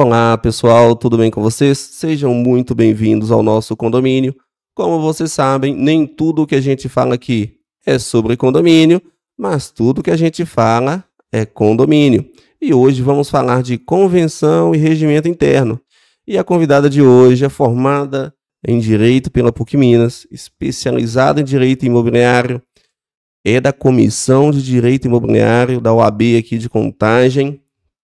Olá, pessoal, tudo bem com vocês? Sejam muito bem-vindos ao nosso condomínio. Como vocês sabem, nem tudo que a gente fala aqui é sobre condomínio, mas tudo que a gente fala é condomínio. E hoje vamos falar de convenção e regimento interno. E a convidada de hoje é formada em Direito pela PUC Minas, especializada em Direito Imobiliário, é da Comissão de Direito Imobiliário da OAB aqui de Contagem.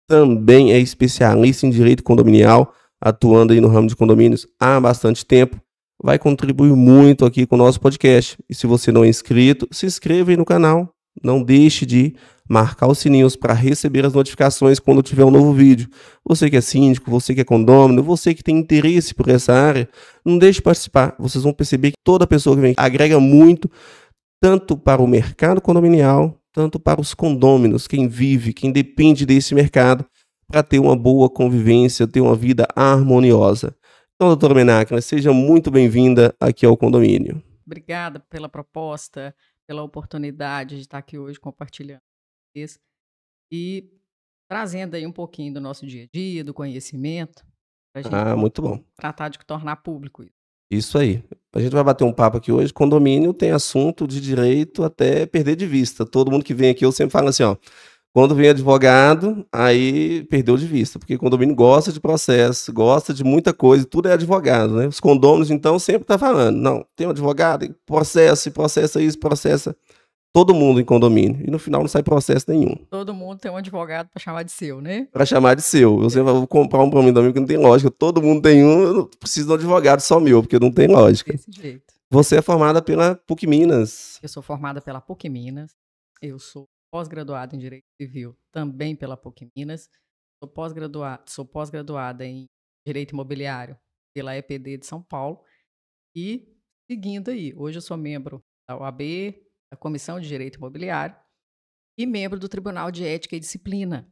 Também é especialista em direito condominial, atuando aí no ramo de condomínios há bastante tempo. Vai contribuir muito aqui com o nosso podcast. E se você não é inscrito, se inscreva aí no canal. Não deixe de marcar os sininhos para receber as notificações quando tiver um novo vídeo. Você que é síndico, você que é condômino, você que tem interesse por essa área, não deixe de participar. Vocês vão perceber que toda pessoa que vem agrega muito, tanto para o mercado condominial, tanto para os condôminos, quem vive, quem depende desse mercado, para ter uma boa convivência, ter uma vida harmoniosa. Então, doutora Menáquina, seja muito bem-vinda aqui ao condomínio. Obrigada pela proposta, pela oportunidade de estar aqui hoje compartilhando isso e trazendo aí um pouquinho do nosso dia a dia, do conhecimento, para a gente Muito bom. tratar de tornar público isso. Isso aí. A gente vai bater um papo aqui hoje. Condomínio tem assunto de direito até perder de vista. Todo mundo que vem aqui, eu sempre falo assim, ó. Quando vem advogado, aí perdeu de vista, porque condomínio gosta de processo, gosta de muita coisa, tudo é advogado, né? Os condôminos, então, sempre tá falando, não, tem um advogado, processa isso, processa todo mundo em condomínio. E no final não sai processo nenhum. Todo mundo tem um advogado para chamar de seu, né? Para chamar de seu. Eu sempre vou comprar um para mim também, que não tem lógica. Todo mundo tem um, eu não preciso de um advogado só meu, porque não tem lógica. Desse jeito. Você é formada pela PUC Minas. Eu sou formada pela PUC Minas, eu sou pós-graduada em Direito Civil também pela PUC Minas, sou pós-graduada em Direito Imobiliário pela EPD de São Paulo e seguindo aí, hoje eu sou membro da OAB, da Comissão de Direito Imobiliário e membro do Tribunal de Ética e Disciplina,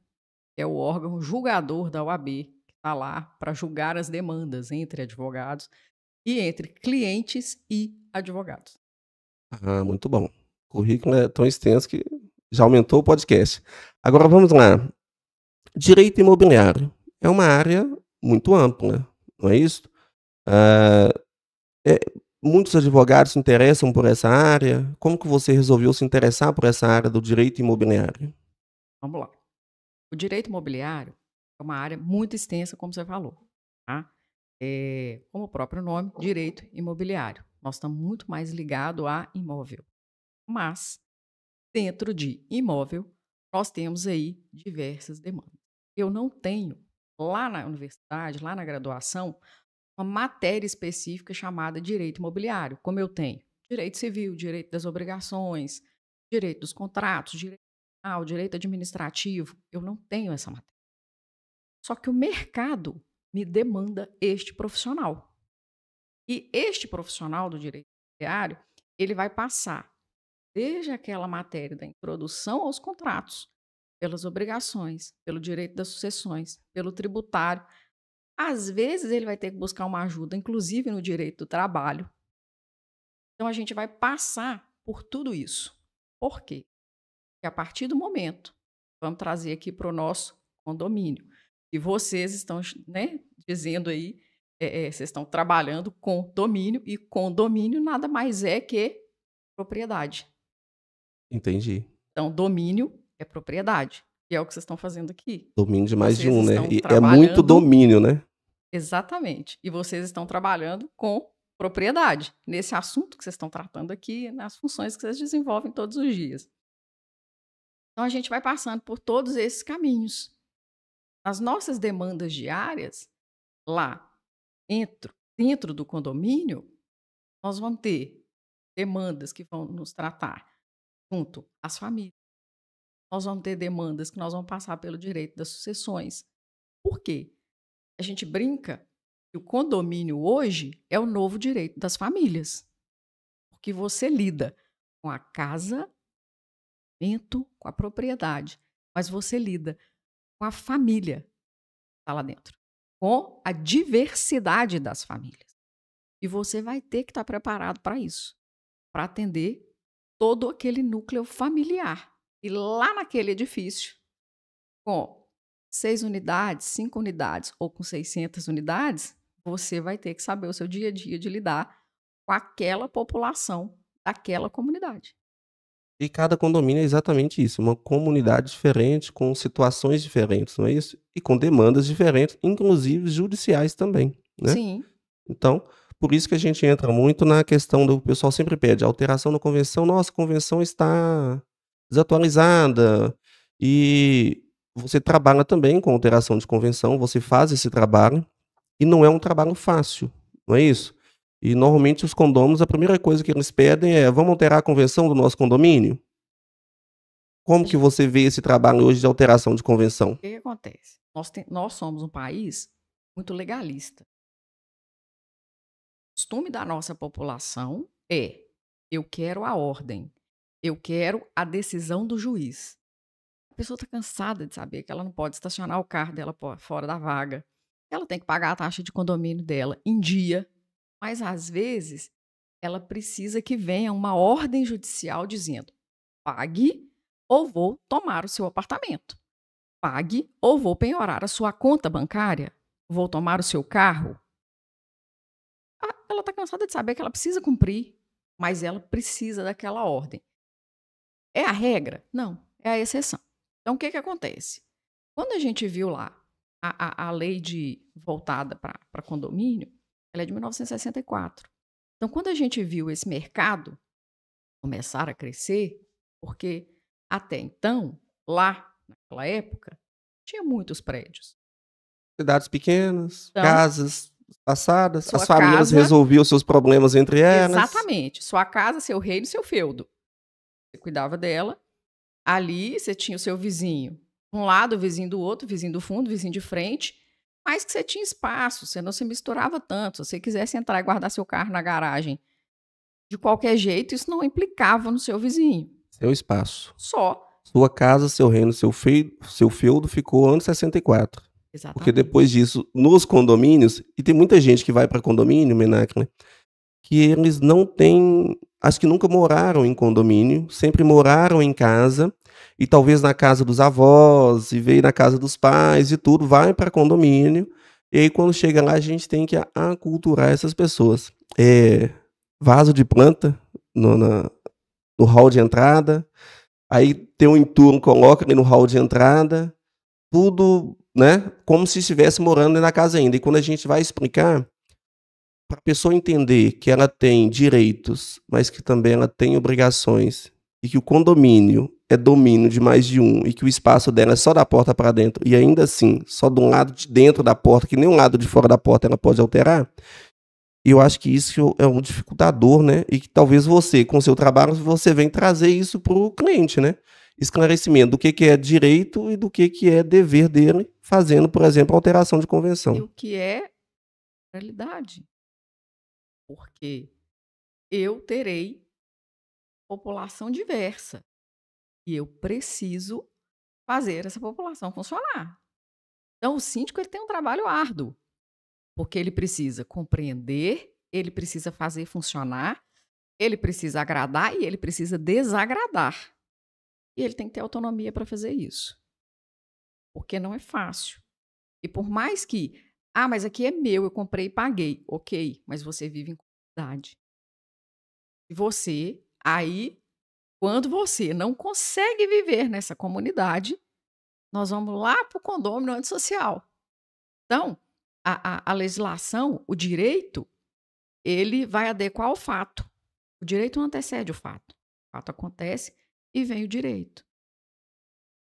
que é o órgão julgador da OAB, que está lá para julgar as demandas entre advogados e entre clientes e advogados. Muito bom. O currículo é tão extenso que já aumentou o podcast. Agora vamos lá. Direito imobiliário é uma área muito ampla, não é isso? Ah, muitos advogados se interessam por essa área. Como que você resolveu se interessar por essa área do direito imobiliário? Vamos lá. O direito imobiliário é uma área muito extensa, como você falou, tá? Como o próprio nome, direito imobiliário. Nós estamos muito mais ligados a imóvel. Mas, dentro de imóvel, nós temos aí diversas demandas. Eu não tenho, lá na universidade, lá na graduação, uma matéria específica chamada direito imobiliário, como eu tenho direito civil, direito das obrigações, direito dos contratos, direito penal, direito administrativo. Eu não tenho essa matéria. Só que o mercado me demanda este profissional. E este profissional do direito imobiliário, ele vai passar desde aquela matéria da introdução aos contratos, pelas obrigações, pelo direito das sucessões, pelo tributário. Às vezes ele vai ter que buscar uma ajuda, inclusive no direito do trabalho. Então a gente vai passar por tudo isso. Por quê? Porque a partir do momento, vamos trazer aqui para o nosso condomínio, e vocês estão, né, dizendo aí, vocês estão trabalhando com domínio, e condomínio nada mais é que propriedade. Entendi. Então, domínio é propriedade, e é o que vocês estão fazendo aqui. Domínio de mais de Vocês um, né? estão E é muito trabalhando domínio, né? Exatamente. E vocês estão trabalhando com propriedade, nesse assunto que vocês estão tratando aqui, nas funções que vocês desenvolvem todos os dias. Então, a gente vai passando por todos esses caminhos. As nossas demandas diárias, lá dentro do condomínio, nós vamos ter demandas que vão nos tratar junto às famílias. Nós vamos ter demandas que nós vamos passar pelo direito das sucessões. Por quê? A gente brinca que o condomínio hoje é o novo direito das famílias. Porque você lida com a casa, com a propriedade, mas você lida com a família que está lá dentro, com a diversidade das famílias. E você vai ter que estar preparado para isso, para atender todo aquele núcleo familiar. E lá naquele edifício, com 6 unidades, 5 unidades ou com 600 unidades, você vai ter que saber o seu dia a dia de lidar com aquela população daquela comunidade. E cada condomínio é exatamente isso, uma comunidade diferente, com situações diferentes, não é isso? E com demandas diferentes, inclusive judiciais também, né? Sim, Então, por isso que a gente entra muito na questão do o pessoal sempre pede alteração na convenção. Nossa, a convenção está desatualizada. E você trabalha também com alteração de convenção, você faz esse trabalho e não é um trabalho fácil, não é isso? E normalmente os condôminos, a primeira coisa que eles pedem é: vamos alterar a convenção do nosso condomínio? Como que você vê esse trabalho hoje de alteração de convenção? o que que acontece? Nós somos um país muito legalista. O costume da nossa população é: eu quero a ordem, eu quero a decisão do juiz. A pessoa está cansada de saber que ela não pode estacionar o carro dela fora da vaga. Ela tem que pagar a taxa de condomínio dela em dia, mas às vezes ela precisa que venha uma ordem judicial dizendo: pague ou vou tomar o seu apartamento. Pague ou vou penhorar a sua conta bancária. Vou tomar o seu carro. Ela está cansada de saber que ela precisa cumprir, mas ela precisa daquela ordem. É a regra? Não, é a exceção. Então, o que acontece? Quando a gente viu lá a lei voltada para condomínio, ela é de 1964. Então, quando a gente viu esse mercado começar a crescer, porque até então, lá naquela época, tinha muitos prédios. Cidades pequenas, Então, casas passadas, sua as famílias casa, resolviam seus problemas entre elas. exatamente, sua casa, seu reino e seu feudo. Você cuidava dela. Ali você tinha o seu vizinho de um lado, o vizinho do outro, o vizinho do fundo, o vizinho de frente, mas que você tinha espaço, você não se misturava tanto. Se você quisesse entrar e guardar seu carro na garagem de qualquer jeito, isso não implicava no seu vizinho. Seu espaço. Só. Sua casa, seu reino, seu feudo ficou antes de 64. Porque Exatamente. depois disso, nos condomínios, e tem muita gente que vai para condomínio, Menac, né? Que eles não têm, acho que nunca moraram em condomínio, sempre moraram em casa, e talvez na casa dos avós, e veio na casa dos pais e tudo, vai para condomínio, e aí quando chega lá a gente tem que aculturar essas pessoas. Vaso de planta no hall de entrada, aí tem um entorno, coloca ali no hall de entrada, tudo, né, como se estivesse morando na casa ainda. E quando a gente vai explicar, para a pessoa entender que ela tem direitos, mas que também ela tem obrigações, e que o condomínio é domínio de mais de um, e que o espaço dela é só da porta para dentro, e ainda assim, só de um lado de dentro da porta, que nem um lado de fora da porta ela pode alterar, e eu acho que isso é um dificultador, né? E que talvez você, com o seu trabalho, você vem trazer isso para o cliente, né? Esclarecimento do que é direito e do que é dever dele, fazendo, por exemplo, alteração de E convenção. o que é realidade. Porque eu terei população diversa e eu preciso fazer essa população funcionar. Então, o síndico ele tem um trabalho árduo, porque ele precisa compreender, ele precisa fazer funcionar, ele precisa agradar e ele precisa desagradar. E ele tem que ter autonomia para fazer isso, porque não é fácil. E por mais que, mas aqui é meu, eu comprei e paguei. Ok, mas você vive em comunidade. E você, aí, quando você não consegue viver nessa comunidade, nós vamos lá para o condomínio antissocial. Então, a legislação, o direito, ele vai adequar ao fato. O direito não antecede o fato. O fato acontece e vem o direito.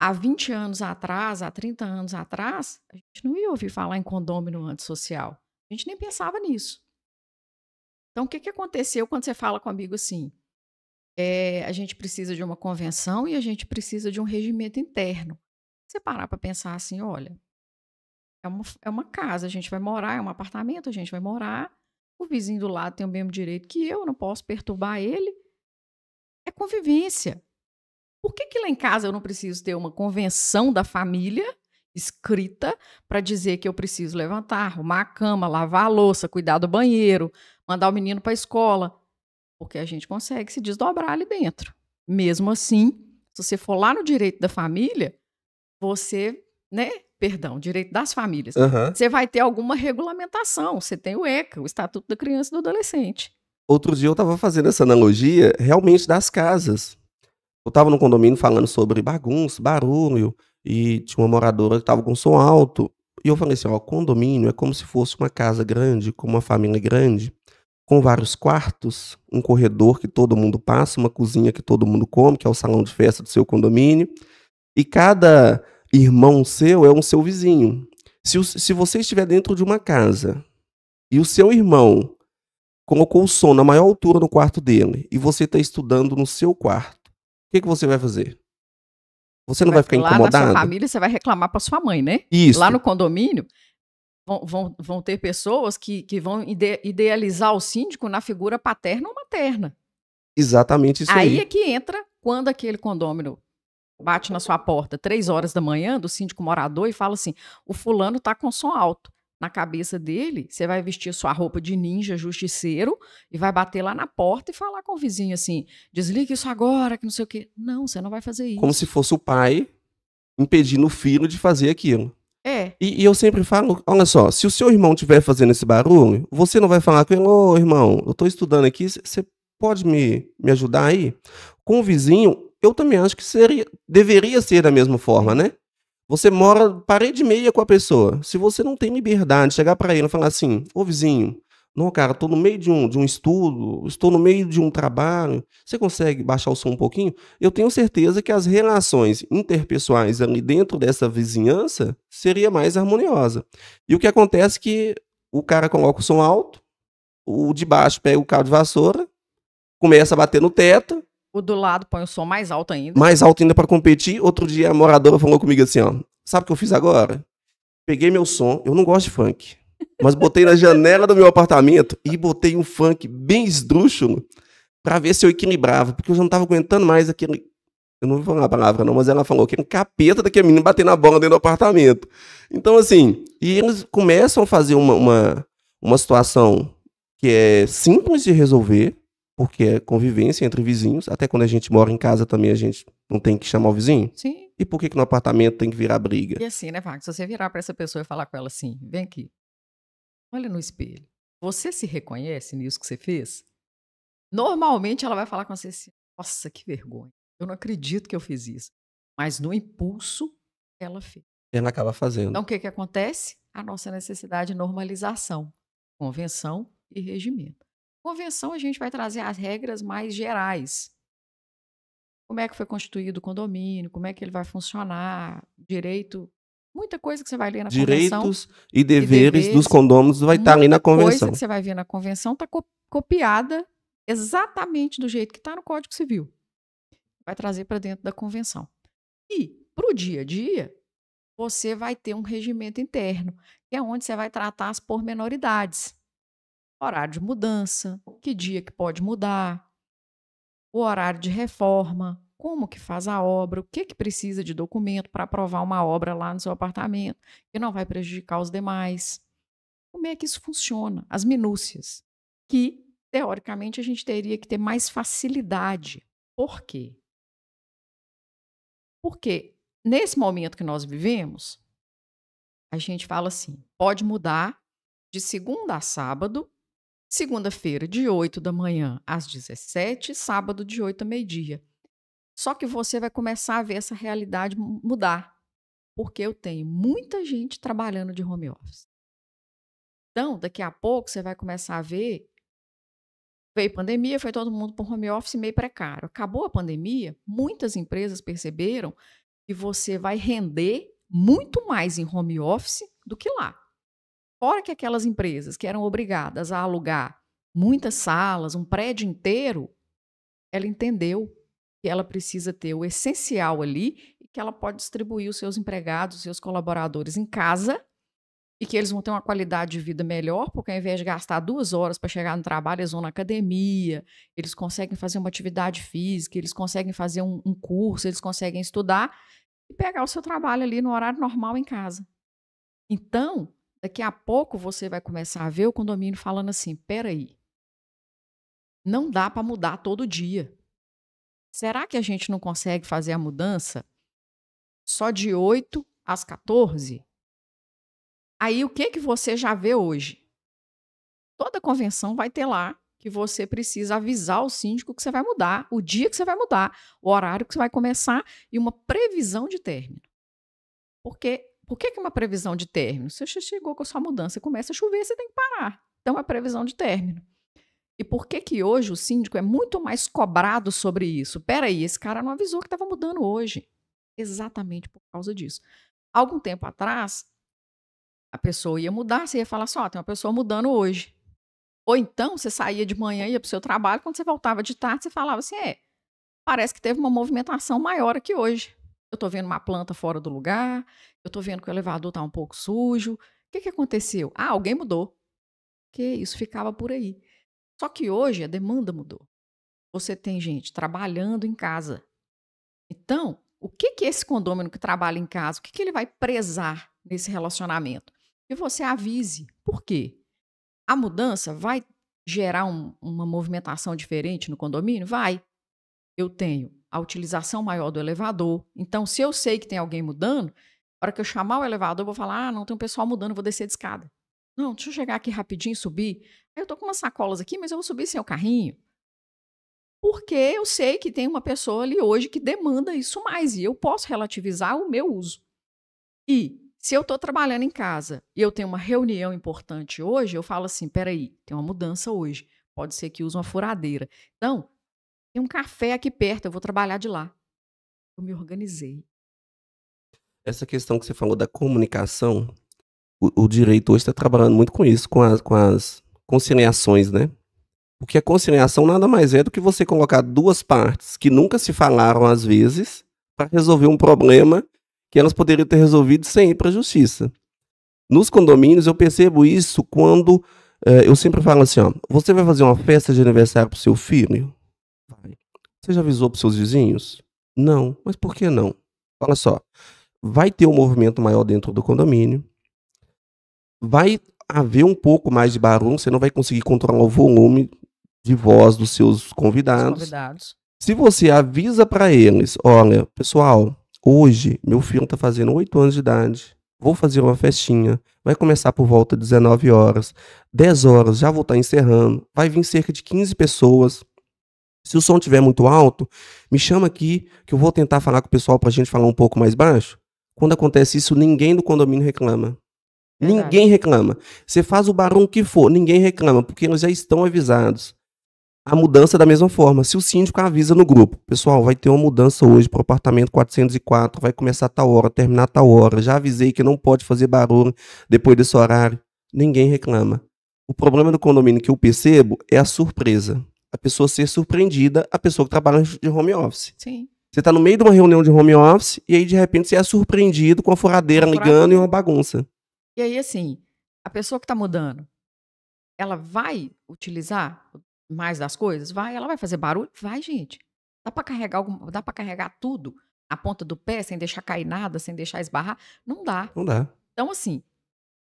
Há 20 anos atrás, há 30 anos atrás, a gente não ia ouvir falar em condomínio antissocial. A gente nem pensava nisso. Então, o que aconteceu quando você fala comigo assim? A gente precisa de uma convenção e a gente precisa de um regimento interno. Você parar para pensar assim, olha, é uma casa, a gente vai morar, é um apartamento, a gente vai morar, o vizinho do lado tem o mesmo direito que eu não posso perturbar ele. É convivência. Por que lá em casa eu não preciso ter uma convenção da família escrita para dizer que eu preciso levantar, arrumar a cama, lavar a louça, cuidar do banheiro, mandar o menino para a escola? Porque a gente consegue se desdobrar ali dentro. Mesmo assim, se você for lá no direito da família, você, né, Perdão, direito das famílias. Aham. Você vai ter alguma regulamentação. Você tem o ECA, o Estatuto da Criança e do Adolescente. Outro dia eu estava fazendo essa analogia realmente das casas. Eu estava no condomínio falando sobre bagunça, barulho, e tinha uma moradora que estava com som alto. E eu falei assim: ó, condomínio é como se fosse uma casa grande, com uma família grande, com vários quartos, um corredor que todo mundo passa, uma cozinha que todo mundo come, que é o salão de festa do seu condomínio. E cada irmão seu é um seu vizinho. Se você estiver dentro de uma casa e o seu irmão colocou o som na maior altura no quarto dele e você está estudando no seu quarto, o que você vai fazer? Você não vai ficar Lá na sua incomodado? família, você vai reclamar para sua mãe, né? Isso, Lá no condomínio, vão ter pessoas que vão idealizar o síndico na figura paterna ou materna. exatamente isso Aí é aí. que entra quando aquele condômino bate na sua porta 3 horas da manhã, do síndico morador, e fala assim: o fulano tá com som alto. Na cabeça dele, você vai vestir sua roupa de ninja justiceiro e vai bater lá na porta e falar com o vizinho assim: desliga isso agora, que não sei o quê. Não, você não vai fazer Como se isso. fosse o pai impedindo o filho de fazer aquilo. É, E eu sempre falo, olha só, se o seu irmão estiver fazendo esse barulho, você não vai falar com ele: ô irmão, eu estou estudando aqui, você pode me ajudar aí? Com o vizinho, eu também acho que deveria ser da mesma forma, sim. né? Você mora parede e meia com a pessoa. Se você não tem liberdade de chegar para ele e falar assim: ô vizinho, não, cara, estou no meio de um estudo, estou no meio de um trabalho, você consegue baixar o som um pouquinho? Eu tenho certeza que as relações interpessoais ali dentro dessa vizinhança seria mais harmoniosa. E o que acontece é que o cara coloca o som alto, o de baixo pega o cabo de vassoura, começa a bater no teto, O do lado põe o som mais alto ainda. mais alto ainda para competir. Outro dia a moradora falou comigo assim, ó: sabe o que eu fiz agora? Peguei meu som, eu não gosto de funk, mas botei na janela do meu apartamento e botei um funk bem esdrúxulo para ver se eu equilibrava, porque eu já não tava aguentando mais aquele, eu não vou falar a palavra não, mas ela falou que era um capeta daquele menino bater na bola dentro do apartamento. Então assim, e eles começam a fazer uma situação que é simples de resolver, porque é convivência entre vizinhos. Até quando a gente mora em casa também a gente não tem que chamar o vizinho. Sim. E por que no apartamento tem que virar briga? E assim, né, Wagner? Se você virar para essa pessoa e falar com ela assim: vem aqui, olha no espelho. Você se reconhece nisso que você fez? Normalmente ela vai falar com você assim: nossa, que vergonha. Eu não acredito que eu fiz isso. Mas no impulso, ela fez. Ela acaba Então, fazendo. o que acontece? A nossa necessidade de normalização, convenção e regimento. Convenção, a gente vai trazer as regras mais gerais. Como é que foi constituído o condomínio, como é que ele vai funcionar, direito, muita coisa que você vai ler na convenção Direitos e e deveres dos deveres, condôminos vai estar ali na muita coisa convenção. que você vai ver na convenção está copiada exatamente do jeito que está no Código Civil. Vai trazer para dentro da convenção. E, para o dia a dia, você vai ter um regimento interno, que é onde você vai tratar as pormenoridades. Horário de mudança, que dia que pode mudar, o horário de reforma, como que faz a obra, o que que precisa de documento para aprovar uma obra lá no seu apartamento, que não vai prejudicar os demais. Como é que isso funciona? As minúcias, que, teoricamente, a gente teria que ter mais facilidade. Por quê? Porque nesse momento que nós vivemos, a gente fala assim: pode mudar de segunda a sábado, segunda-feira de 8 da manhã às 17, sábado de 8 a meio-dia. Só que você vai começar a ver essa realidade mudar, porque eu tenho muita gente trabalhando de home office. Então, daqui a pouco você vai começar a ver, veio pandemia, foi todo mundo para o home office meio precário. Acabou a pandemia, muitas empresas perceberam que você vai render muito mais em home office do que lá. Fora que aquelas empresas que eram obrigadas a alugar muitas salas, um prédio inteiro, ela entendeu que ela precisa ter o essencial ali e que ela pode distribuir os seus empregados, os seus colaboradores em casa e que eles vão ter uma qualidade de vida melhor, porque ao invés de gastar 2 horas para chegar no trabalho, eles vão na academia, eles conseguem fazer uma atividade física, eles conseguem fazer um curso, eles conseguem estudar e pegar o seu trabalho ali no horário normal em casa. Então, daqui a pouco você vai começar a ver o condomínio falando assim: peraí, não dá para mudar todo dia. Será que a gente não consegue fazer a mudança só de 8 às 14? Aí, o que você já vê hoje? Toda convenção vai ter lá que você precisa avisar o síndico que você vai mudar, o dia que você vai mudar, o horário que você vai começar e uma previsão de término. Por que uma previsão de término? Se você chegou com a sua mudança e começa a chover, você tem que parar. Então, é previsão de término. E por que hoje o síndico é muito mais cobrado sobre isso? Peraí, esse cara não avisou que estava mudando hoje. Exatamente por causa disso. Algum tempo atrás, a pessoa ia mudar, você ia falar assim, ó, tem uma pessoa mudando hoje. Ou então, você saía de manhã, ia para o seu trabalho, quando você voltava de tarde, você falava assim, parece que teve uma movimentação maior aqui hoje. Eu estou vendo uma planta fora do lugar, eu estou vendo que o elevador está um pouco sujo. O que aconteceu? Ah, alguém mudou. Que isso ficava por aí. Só que hoje a demanda mudou. Você tem gente trabalhando em casa. Então, o que esse condômino que trabalha em casa, o que ele vai prezar nesse relacionamento? Que você avise. Por quê? A mudança vai gerar uma movimentação diferente no condomínio? Vai. Eu tenho a utilização maior do elevador. Então, se eu sei que tem alguém mudando, na hora que eu chamar o elevador, eu vou falar, não, tem um pessoal mudando, eu vou descer de escada. Não, deixa eu chegar aqui rapidinho e subir. Aí eu tô com umas sacolas aqui, mas eu vou subir sem o carrinho. Porque eu sei que tem uma pessoa ali hoje que demanda isso mais e eu posso relativizar o meu uso. E se eu estou trabalhando em casa e eu tenho uma reunião importante hoje, eu falo assim, peraí, tem uma mudança hoje. Pode ser que use uma furadeira. Então, tem um café aqui perto, eu vou trabalhar de lá. Eu me organizei. Essa questão que você falou da comunicação, o direito hoje está trabalhando muito com isso, com as conciliações, né? Porque a conciliação nada mais é do que você colocar duas partes que nunca se falaram às vezes para resolver um problema que elas poderiam ter resolvido sem ir para a justiça. Nos condomínios eu percebo isso quando eu sempre falo assim, ó, você vai fazer uma festa de aniversário pro seu filho? Vai. Você já avisou pros seus vizinhos? Não. Mas por que não? Olha só, vai ter um movimento maior dentro do condomínio, vai haver um pouco mais de barulho, você não vai conseguir controlar o volume de voz dos seus convidados. Se você avisa para eles, olha, pessoal, hoje meu filho está fazendo 8 anos de idade, vou fazer uma festinha, vai começar por volta de 19 horas, 10 horas já vou estar encerrando, vai vir cerca de 15 pessoas. Se o som estiver muito alto, me chama aqui que eu vou tentar falar com o pessoal para a gente falar um pouco mais baixo. Quando acontece isso, ninguém do condomínio reclama. Verdade. Ninguém reclama. Você faz o barulho que for, ninguém reclama, porque eles já estão avisados. A mudança da mesma forma. Se o síndico avisa no grupo, pessoal, vai ter uma mudança hoje para o apartamento 404, vai começar a tal hora, terminar a tal hora. Já avisei que não pode fazer barulho depois desse horário. Ninguém reclama. O problema do condomínio que eu percebo é a surpresa. A pessoa ser surpreendida, a pessoa que trabalha de home office. Sim. Você está no meio de uma reunião de home office e aí de repente você é surpreendido com a furadeira ligando e uma bagunça. E aí, assim, a pessoa que está mudando, ela vai utilizar mais das coisas? Vai. Ela vai fazer barulho? Vai, gente. Dá para carregar tudo na ponta do pé, sem deixar cair nada, sem deixar esbarrar? Não dá. Não dá. Então, assim,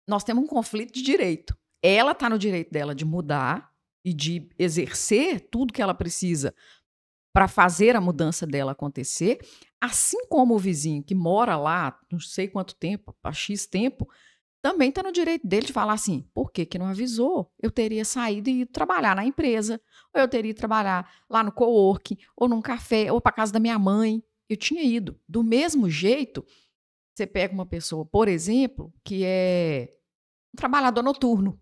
nós temos um conflito de direito. Ela está no direito dela de mudar e de exercer tudo que ela precisa para fazer a mudança dela acontecer, assim como o vizinho que mora lá, não sei quanto tempo, há X tempo, também está no direito dele de falar assim, por que não avisou? Eu teria saído e ido trabalhar na empresa, ou eu teria ido trabalhar lá no coworking, ou num café, ou para casa da minha mãe. Eu tinha ido. Do mesmo jeito, você pega uma pessoa, por exemplo, que é um trabalhador noturno.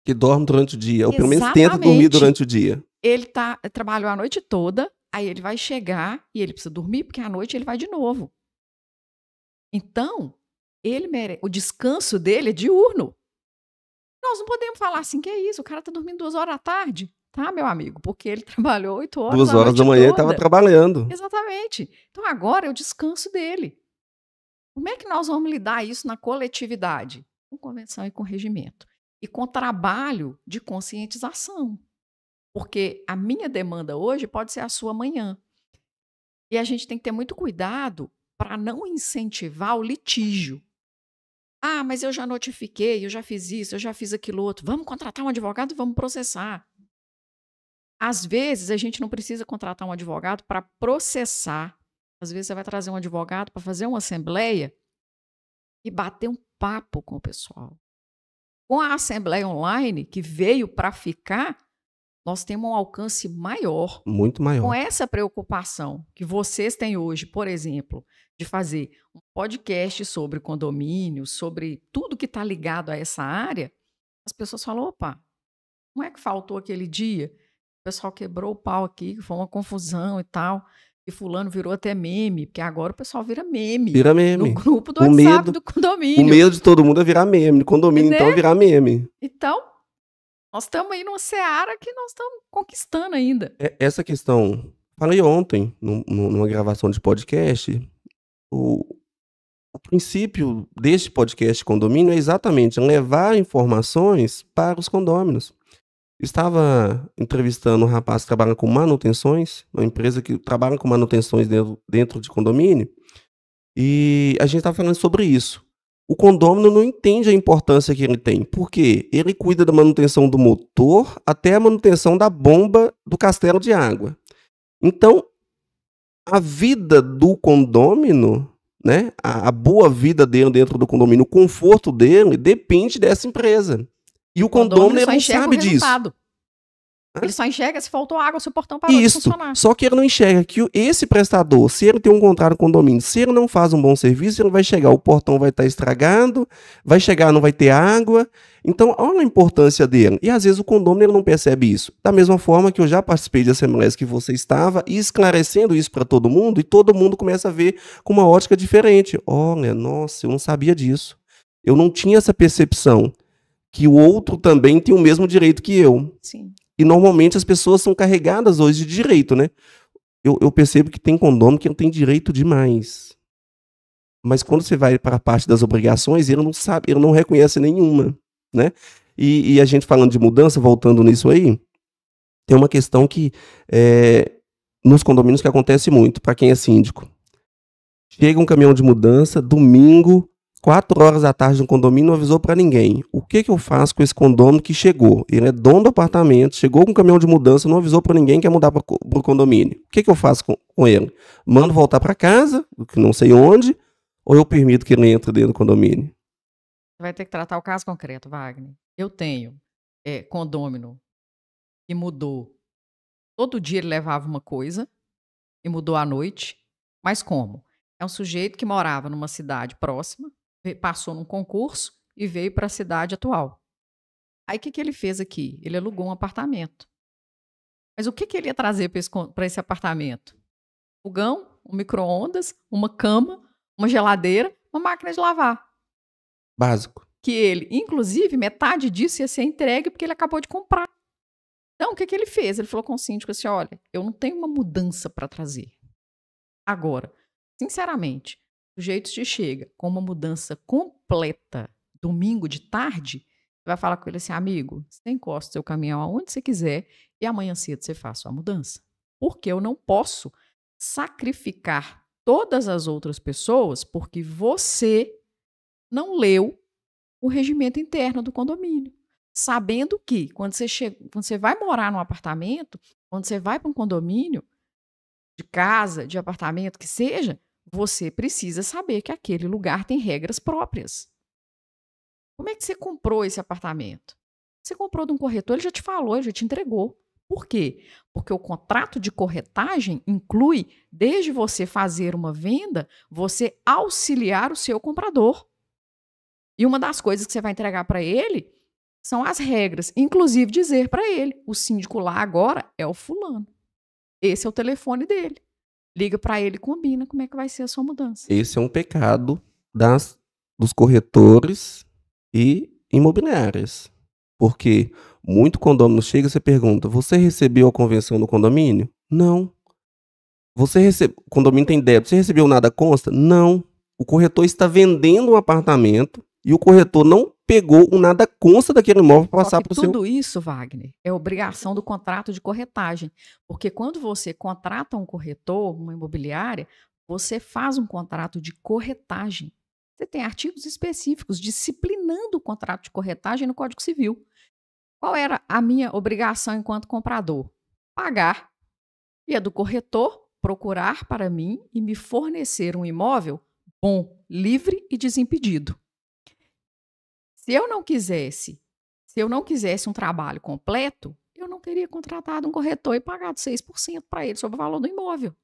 Que dorme durante o dia, ou pelo menos tenta dormir durante o dia. Ele trabalhou a noite toda, aí ele vai chegar e ele precisa dormir, porque à noite ele vai de novo. Então, o descanso dele é diurno. Nós não podemos falar assim, que é isso, o cara está dormindo 2 horas da tarde, tá, meu amigo? Porque ele trabalhou 8 horas 2 horas da manhã ele estava trabalhando. Exatamente. Então, agora é o descanso dele. Como é que nós vamos lidar isso na coletividade? Com convenção e com regimento. E com trabalho de conscientização. Porque a minha demanda hoje pode ser a sua amanhã. E a gente tem que ter muito cuidado para não incentivar o litígio. Ah, mas eu já notifiquei, eu já fiz isso, eu já fiz aquilo outro. Vamos contratar um advogado e vamos processar. Às vezes, a gente não precisa contratar um advogado para processar. Às vezes, você vai trazer um advogado para fazer uma assembleia e bater um papo com o pessoal. Com a Assembleia Online, que veio para ficar, nós temos um alcance maior. Muito Com maior. essa preocupação que vocês têm hoje, por exemplo, de fazer um podcast sobre condomínio, sobre tudo que está ligado a essa área, as pessoas falam, opa, não é que faltou aquele dia? O pessoal quebrou o pau aqui, que foi uma confusão e tal, e fulano virou até meme, porque agora o pessoal vira meme Vira no meme. grupo do O WhatsApp medo, do o condomínio, medo de todo mundo é virar meme. No condomínio, então, é né? virar meme. Então, nós estamos aí numa seara que nós estamos conquistando ainda. Essa questão, falei ontem, numa gravação de podcast, o princípio deste podcast condomínio é exatamente levar informações para os condôminos. Estava entrevistando um rapaz que trabalha com manutenções, uma empresa que trabalha com manutenções dentro de condomínio, e a gente estava falando sobre isso. O condômino não entende a importância que ele tem, porque ele cuida da manutenção do motor até a manutenção da bomba do castelo de água. Então, a vida do condômino, né, a boa vida dele dentro do condomínio, o conforto dele, depende dessa empresa. E o condômino ele só não enxerga sabe o disso. resultado. Ele só enxerga se faltou água, se o portão parou de Isso, funcionar. só que ele não enxerga que esse prestador, se ele tem um contrato com o condomínio, se ele não faz um bom serviço, ele vai chegar, o portão vai estar estragado, vai chegar, não vai ter água. Então, olha a importância dele. E às vezes o condomínio ele não percebe isso. Da mesma forma que eu já participei de assembleias que você estava, e esclarecendo isso para todo mundo, e todo mundo começa a ver com uma ótica diferente. Olha, nossa, eu não sabia disso. Eu não tinha essa percepção que o outro também tem o mesmo direito que eu. Sim. E normalmente as pessoas são carregadas hoje de direito, né? Eu percebo que tem condomínio que não tem direito demais. Mas quando você vai para a parte das obrigações, ele não sabe, ele não reconhece nenhuma, né? E a gente falando de mudança, voltando nisso aí, tem uma questão que nos condomínios que acontece muito, para quem é síndico. Chega um caminhão de mudança, domingo, 4 horas da tarde no condomínio, não avisou para ninguém. O que eu faço com esse condomínio que chegou? Ele é dono do apartamento, chegou com um caminhão de mudança, não avisou para ninguém que ia mudar para o condomínio. O que eu faço com ele? Mando voltar para casa, que não sei onde, ou eu permito que ele entre dentro do condomínio? Você vai ter que tratar o caso concreto, Wagner. Eu tenho condômino que mudou. Todo dia ele levava uma coisa e mudou à noite. Mas como? É um sujeito que morava numa cidade próxima, passou num concurso e veio para a cidade atual. Aí o que ele fez aqui? Ele alugou um apartamento. Mas o que ele ia trazer para esse apartamento? Fogão, um micro-ondas, uma cama, uma geladeira, uma máquina de lavar. Básico. Que ele, inclusive, metade disso ia ser entregue porque ele acabou de comprar. Então, o que ele fez? Ele falou com o síndico assim, olha, eu não tenho uma mudança para trazer. Agora, sinceramente, o sujeito te chega com uma mudança completa domingo de tarde, você vai falar com ele assim, amigo, você encosta o seu caminhão aonde você quiser e amanhã cedo você faz sua mudança. Porque eu não posso sacrificar todas as outras pessoas porque você não leu o regimento interno do condomínio. Sabendo que quando você vai morar num apartamento, quando você vai para um condomínio, de casa, de apartamento, que seja, você precisa saber que aquele lugar tem regras próprias. Como é que você comprou esse apartamento? Você comprou de um corretor, ele já te falou, ele já te entregou. Por quê? Porque o contrato de corretagem inclui, desde você fazer uma venda, você auxiliar o seu comprador. E uma das coisas que você vai entregar para ele são as regras, inclusive dizer para ele, o síndico lá agora é o fulano. Esse é o telefone dele. Liga para ele e combina como é que vai ser a sua mudança. Esse é um pecado dos corretores e imobiliárias. Porque muito condomínio chega e você pergunta, você recebeu a convenção do condomínio? Não. O condomínio tem débito, você recebeu nada consta? Não. O corretor está vendendo um apartamento e o corretor não pegou o nada consta daquele imóvel para passar para o seu... Tudo isso, Wagner, é obrigação do contrato de corretagem. Porque quando você contrata um corretor, uma imobiliária, você faz um contrato de corretagem. Você tem artigos específicos disciplinando o contrato de corretagem no Código Civil. Qual era a minha obrigação enquanto comprador? Pagar. E a do corretor, procurar para mim e me fornecer um imóvel bom, livre e desimpedido. Se eu não quisesse um trabalho completo, eu não teria contratado um corretor e pagado 6% para ele sobre o valor do imóvel.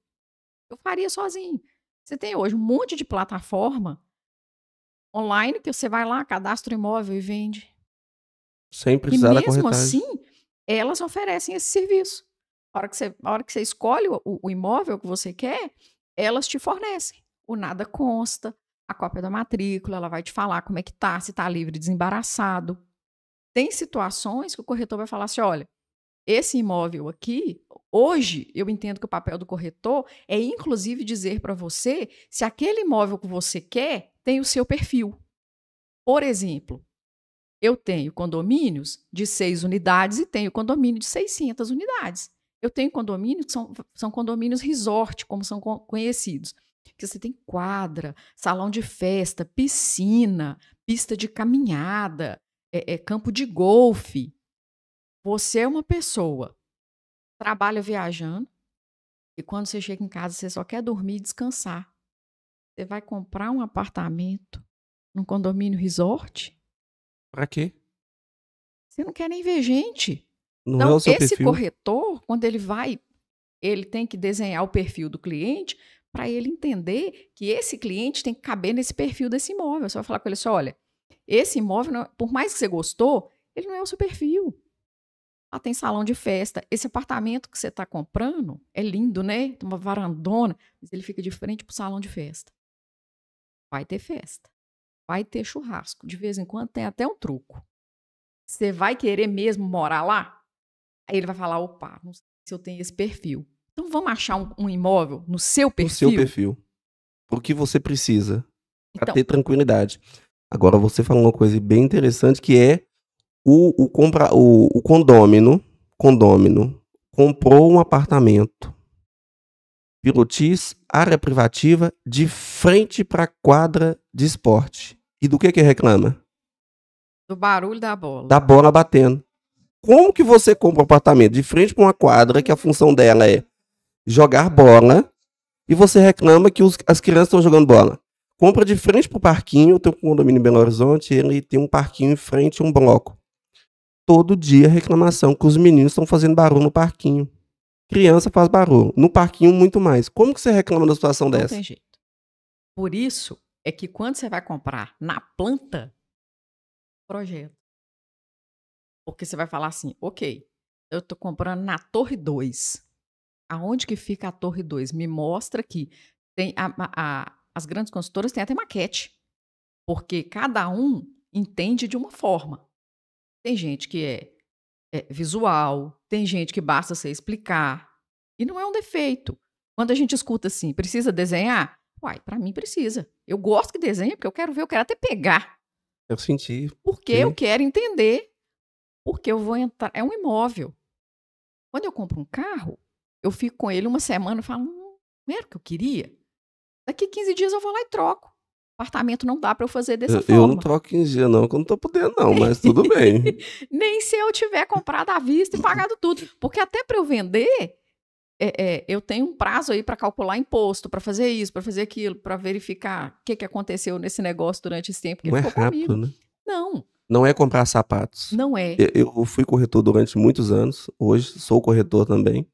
Eu faria sozinho. Você tem hoje um monte de plataforma online que você vai lá, cadastra o imóvel e vende. Sem E precisar da mesmo corretagem. assim, elas oferecem esse serviço. A hora que você escolhe o imóvel que você quer, elas te fornecem. O nada consta, a cópia da matrícula, ela vai te falar como é que tá, se tá livre, desembaraçado. Tem situações que o corretor vai falar assim: olha, esse imóvel aqui, hoje eu entendo que o papel do corretor é inclusive dizer para você se aquele imóvel que você quer tem o seu perfil. Por exemplo, eu tenho condomínios de 6 unidades e tenho condomínio de 600 unidades. Eu tenho condomínios que são condomínios resort, como são conhecidos. Que você tem quadra, salão de festa, piscina, pista de caminhada, campo de golfe. Você é uma pessoa, trabalha viajando, e quando você chega em casa, você só quer dormir e descansar. Você vai comprar um apartamento num condomínio resort? Pra quê? Você não quer nem ver gente. Não é o Então, seu esse perfil. corretor, quando ele vai, ele tem que desenhar o perfil do cliente para ele entender que esse cliente tem que caber nesse perfil desse imóvel. Você vai falar com ele assim: olha, esse imóvel, por mais que você gostou, ele não é o seu perfil. Lá tem salão de festa. Esse apartamento que você está comprando é lindo, né? Tem uma varandona, mas ele fica de frente para o salão de festa. Vai ter festa. Vai ter churrasco. De vez em quando tem até um truco. Você vai querer mesmo morar lá? Aí ele vai falar: opa, não sei se eu tenho esse perfil. Então vamos achar um imóvel no seu No seu perfil? perfil. O que você precisa para Então, ter tranquilidade. Agora você falou uma coisa bem interessante que é o condômino comprou um apartamento, pilotis, área privativa, de frente para a quadra de esporte. E do que reclama? do barulho da bola. Da bola batendo. Como que você compra um apartamento de frente para uma quadra que a função dela é jogar bola e você reclama que as crianças estão jogando bola? Compra de frente para o parquinho, tem um condomínio em Belo Horizonte, ele tem um parquinho em frente, um bloco. Todo dia reclamação que os meninos estão fazendo barulho no parquinho. Criança faz barulho. No parquinho, muito mais. Como que você reclama da situação Não dessa? tem jeito. Por isso é que quando você vai comprar na planta, projeto. Porque você vai falar assim: ok, eu estou comprando na Torre 2. Aonde que fica a Torre 2? Me mostra aqui. Tem as grandes consultoras têm até maquete. Porque cada um entende de uma forma. Tem gente que é visual, tem gente que basta você explicar. E não é um defeito. Quando a gente escuta assim: precisa desenhar? Uai, para mim precisa. Eu gosto que desenhe, porque eu quero ver, eu quero até pegar. Eu senti. Porque eu quero entender. Porque eu vou entrar. É um imóvel. Quando eu compro um carro, eu fico com ele uma semana e falo: não era o que eu queria? Daqui 15 dias eu vou lá e troco. Apartamento não dá para eu fazer dessa Eu não forma. troco em dia, não, que eu não tô podendo, não, mas tudo bem. Nem se eu tiver comprado à vista e pagado tudo. Porque até para eu vender, eu tenho um prazo aí para calcular imposto, para fazer isso, para fazer aquilo, para verificar o que aconteceu nesse negócio durante esse tempo que Não ele é ficou rápido, comigo. né? Não, Não é comprar sapatos. não é. Eu fui corretor durante muitos anos, hoje sou corretor também,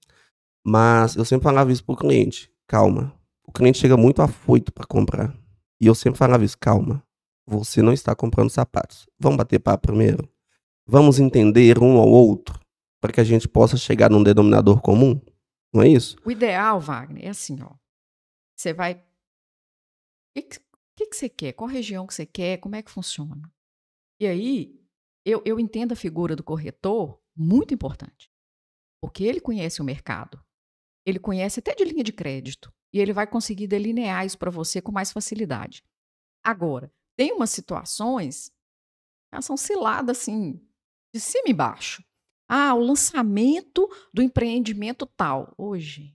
mas eu sempre falava isso pro cliente: calma. O cliente chega muito afoito para comprar. E eu sempre falava isso: calma. Você não está comprando sapatos. Vamos bater papo primeiro? Vamos entender um ao outro para que a gente possa chegar num denominador comum? Não é isso? O ideal, Wagner, é assim, ó. Você vai. O que você quer? Qual região que você quer? Como é que funciona? E aí, eu entendo a figura do corretor muito importante. Porque ele conhece o mercado. Ele conhece até de linha de crédito. E ele vai conseguir delinear isso para você com mais facilidade. Agora, tem umas situações, elas são ciladas assim, de cima e baixo. Ah, o lançamento do empreendimento tal. Hoje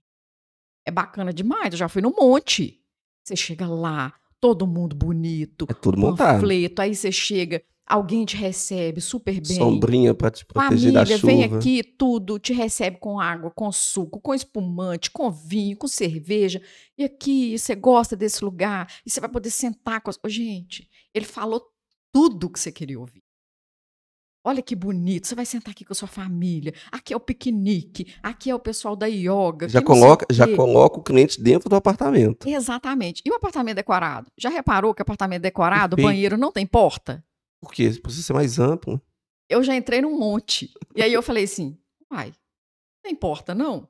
é bacana demais, eu já fui no monte. Você chega lá, todo mundo bonito, É tudo montado. panfleto, aí você chega, alguém te recebe super bem. Sombrinha para te proteger da Família, vem chuva. aqui, tudo, te recebe com água, com suco, com espumante, com vinho, com cerveja. E aqui, você gosta desse lugar, e você vai poder sentar com as... Ô, gente, ele falou tudo que você queria ouvir. Olha que bonito, você vai sentar aqui com a sua família. Aqui é o piquenique, aqui é o pessoal da yoga. Já que não sei o já quê. coloca o cliente dentro do apartamento. Exatamente. E o apartamento decorado? Já reparou que apartamento decorado, o Perfeito. banheiro não tem porta? Por quê? Precisa ser mais amplo. Eu já entrei num monte. E aí eu falei assim, uai, não tem porta não?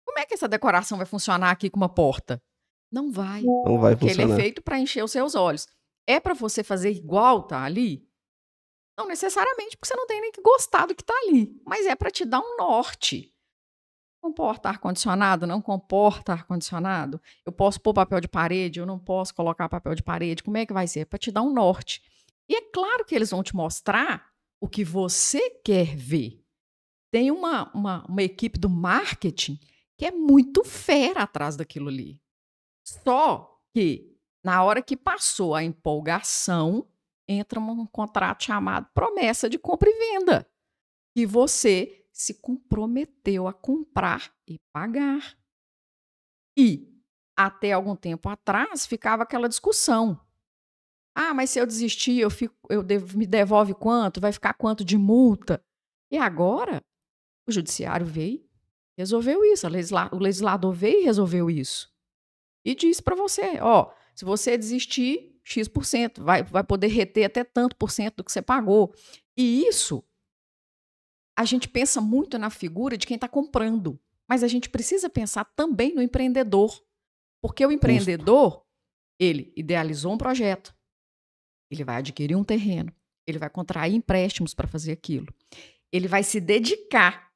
Como é que essa decoração vai funcionar aqui com uma porta? Não vai. Não vai Porque ele é funcionar. feito para encher os seus olhos. É para você fazer igual tá ali? Não necessariamente, porque você não tem nem que gostar do que tá ali. Mas é para te dar um norte. Comporta ar-condicionado? Não comporta ar-condicionado? Eu posso pôr papel de parede? Eu não posso colocar papel de parede? Como é que vai ser? É para te dar um norte. E é claro que eles vão te mostrar o que você quer ver. Tem uma equipe do marketing que é muito fera atrás daquilo ali. Só que, na hora que passou a empolgação, entra um contrato chamado promessa de compra e venda. E você se comprometeu a comprar e pagar. E, até algum tempo atrás, ficava aquela discussão. Ah, mas se eu desistir, me devolve quanto? Vai ficar quanto de multa? E agora, o judiciário veio, resolveu isso. O legislador veio e resolveu isso. E disse para você, ó, se você desistir, X%, vai poder reter até tanto por cento do que você pagou. E isso, a gente pensa muito na figura de quem está comprando. Mas a gente precisa pensar também no empreendedor. Porque o empreendedor, ele idealizou um projeto. Ele vai adquirir um terreno. Ele vai contrair empréstimos para fazer aquilo. Ele vai se dedicar.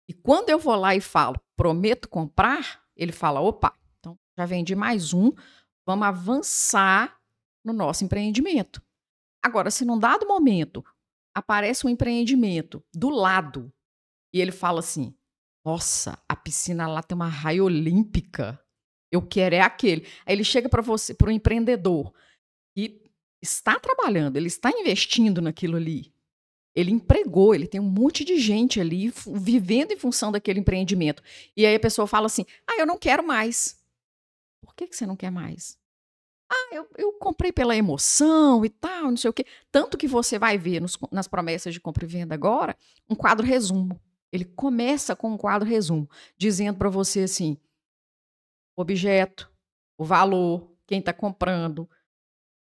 E quando eu vou lá e falo, prometo comprar, ele fala, opa, então já vendi mais um, vamos avançar no nosso empreendimento. Agora, se num dado momento aparece um empreendimento do lado e ele fala assim, nossa, a piscina lá tem uma raia olímpica, eu quero é aquele. Aí ele chega para você, para o empreendedor, que está trabalhando, ele está investindo naquilo ali. Ele empregou, ele tem um monte de gente ali vivendo em função daquele empreendimento. E aí a pessoa fala assim, eu não quero mais. Por que você não quer mais? Eu comprei pela emoção e tal, não sei o quê. Tanto que você vai ver nas promessas de compra e venda agora, um quadro resumo. Ele começa com um quadro resumo, dizendo para você assim, o objeto, o valor, quem está comprando,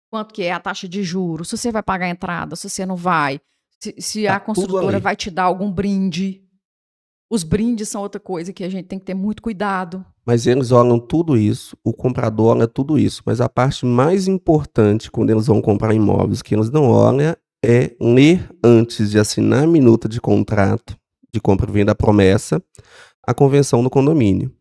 quanto que é a taxa de juros, se você vai pagar a entrada, se você não vai, se a construtora vai te dar algum brinde. Os brindes são outra coisa que a gente tem que ter muito cuidado. Mas eles olham tudo isso, o comprador olha tudo isso, mas a parte mais importante quando eles vão comprar imóveis que eles não olham é ler antes de assinar a minuta de contrato de compra e venda, a promessa, a convenção do condomínio.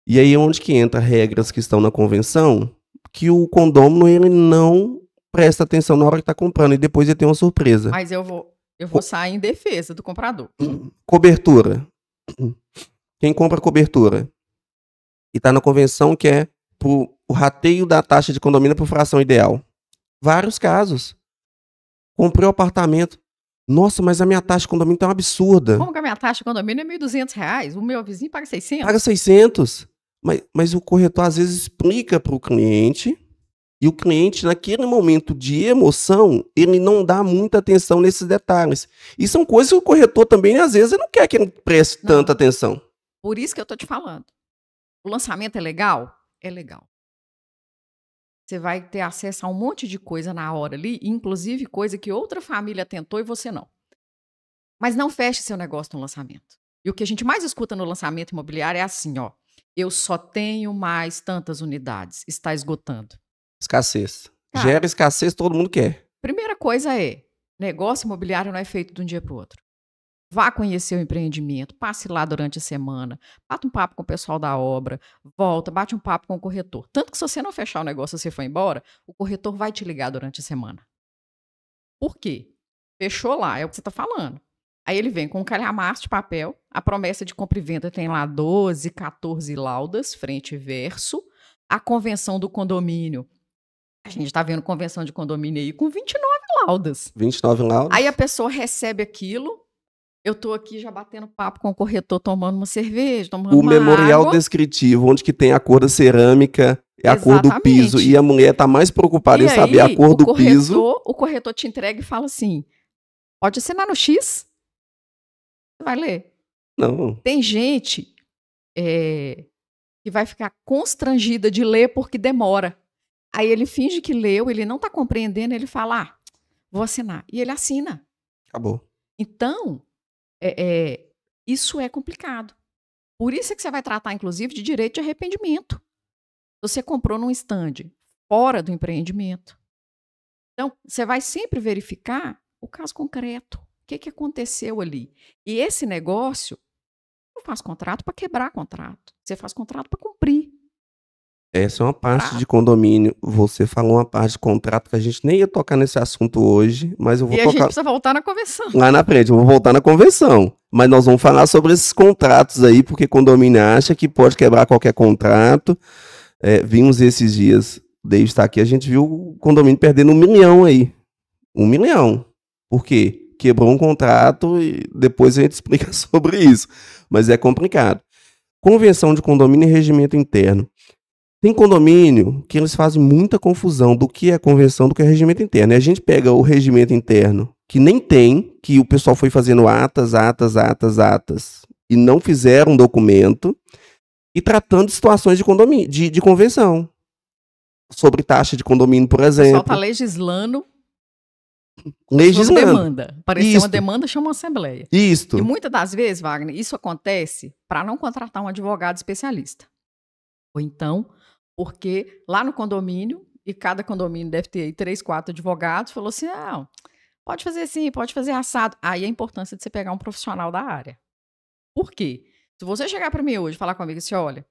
E aí é onde que entra regras que estão na convenção que o condômino ele não presta atenção na hora que está comprando e depois ele tem uma surpresa. Mas eu vou sair em defesa do comprador. Cobertura. Quem compra cobertura e está na convenção que é o rateio da taxa de condomínio por fração ideal. Vários casos. Comprei o apartamento. Nossa, mas a minha taxa de condomínio tá uma absurda. Como que a minha taxa de condomínio é R$1.200? O meu vizinho paga 600? Paga 600. Mas o corretor às vezes explica para o cliente e o cliente, naquele momento de emoção, ele não dá muita atenção nesses detalhes. E são coisas que o corretor também, às vezes, não quer que ele preste tanta atenção. Por isso que eu tô te falando. O lançamento é legal? É legal. Você vai ter acesso a um monte de coisa na hora ali, inclusive coisa que outra família tentou e você não. Mas não feche seu negócio no lançamento. E o que a gente mais escuta no lançamento imobiliário é assim, ó. Eu só tenho mais tantas unidades. Está esgotando. Escassez. Cara, gera escassez, todo mundo quer. Primeira coisa é, negócio imobiliário não é feito de um dia para o outro. Vá conhecer o empreendimento, passe lá durante a semana, bate um papo com o pessoal da obra, volta, bate um papo com o corretor. Tanto que se você não fechar o negócio e você for embora, o corretor vai te ligar durante a semana. Por quê? Fechou lá, é o que você está falando. Aí ele vem com um calhamaço de papel, a promessa de compra e venda tem lá 12, 14 laudas, frente e verso, a convenção do condomínio A gente está vendo convenção de condomínio aí com 29 laudas. 29 laudas? Aí a pessoa recebe aquilo, eu tô aqui já batendo papo com o corretor, tomando uma cerveja, tomando O uma memorial água. descritivo, onde que tem a cor da cerâmica, a cor do piso, Exatamente. e a mulher tá mais preocupada em E saber a aí, cor do piso. o corretor te entrega e fala assim, pode assinar no X? Você vai ler. Não. Tem gente que vai ficar constrangida de ler porque demora. Aí ele finge que leu, ele não está compreendendo, ele fala, vou assinar. E ele assina. Acabou. Então, isso é complicado. Por isso é que você vai tratar, inclusive, de direito de arrependimento. Você comprou num stand fora do empreendimento. Então, você vai sempre verificar o caso concreto. O que aconteceu ali? E esse negócio, não faz contrato para quebrar contrato. Você faz contrato para cumprir. Essa é uma parte de condomínio. Você falou uma parte de contrato que a gente nem ia tocar nesse assunto hoje, mas eu vou tocar. E a gente precisa voltar na convenção. Lá na frente, eu vou voltar na convenção. Mas nós vamos falar sobre esses contratos aí, porque condomínio acha que pode quebrar qualquer contrato. Vimos esses dias, o David está aqui, a gente viu o condomínio perdendo 1 milhão aí. 1 milhão. Por quê? Quebrou um contrato e depois a gente explica sobre isso. Mas é complicado. Convenção de condomínio e regimento interno. Tem condomínio que eles fazem muita confusão do que é convenção, do que é regimento interno. E a gente pega o regimento interno, que nem tem, que o pessoal foi fazendo atas, e não fizeram um documento, e tratando de situações de condomínio, de convenção. Sobre taxa de condomínio, por exemplo. O pessoal está legislando. Legislando. Demanda. Apareceu uma demanda, chama uma assembleia. Isto. E muitas das vezes, Wagner, isso acontece para não contratar um advogado especialista. Ou então, porque lá no condomínio, e cada condomínio deve ter aí 3, 4 advogados, falou assim, pode fazer assim, pode fazer assado. Aí a importância de você pegar um profissional da área. Por quê? Se você chegar para mim hoje e falar comigo assim, olha,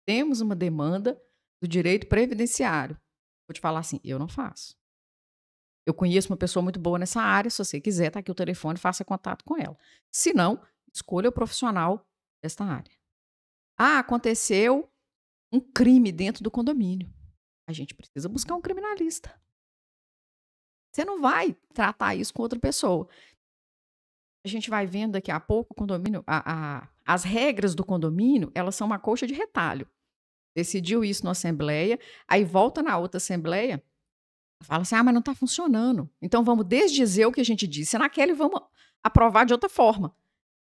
temos uma demanda do direito previdenciário. Vou te falar assim, eu não faço. Eu conheço uma pessoa muito boa nessa área, se você quiser, tá aqui o telefone, faça contato com ela. Se não, escolha o profissional desta área. Aconteceu um crime dentro do condomínio. A gente precisa buscar um criminalista. Você não vai tratar isso com outra pessoa. A gente vai vendo daqui a pouco o condomínio, as regras do condomínio, elas são uma colcha de retalho. Decidiu isso na assembleia, aí volta na outra assembleia, fala assim, mas não está funcionando. Então vamos desdizer o que a gente disse naquela e vamos aprovar de outra forma.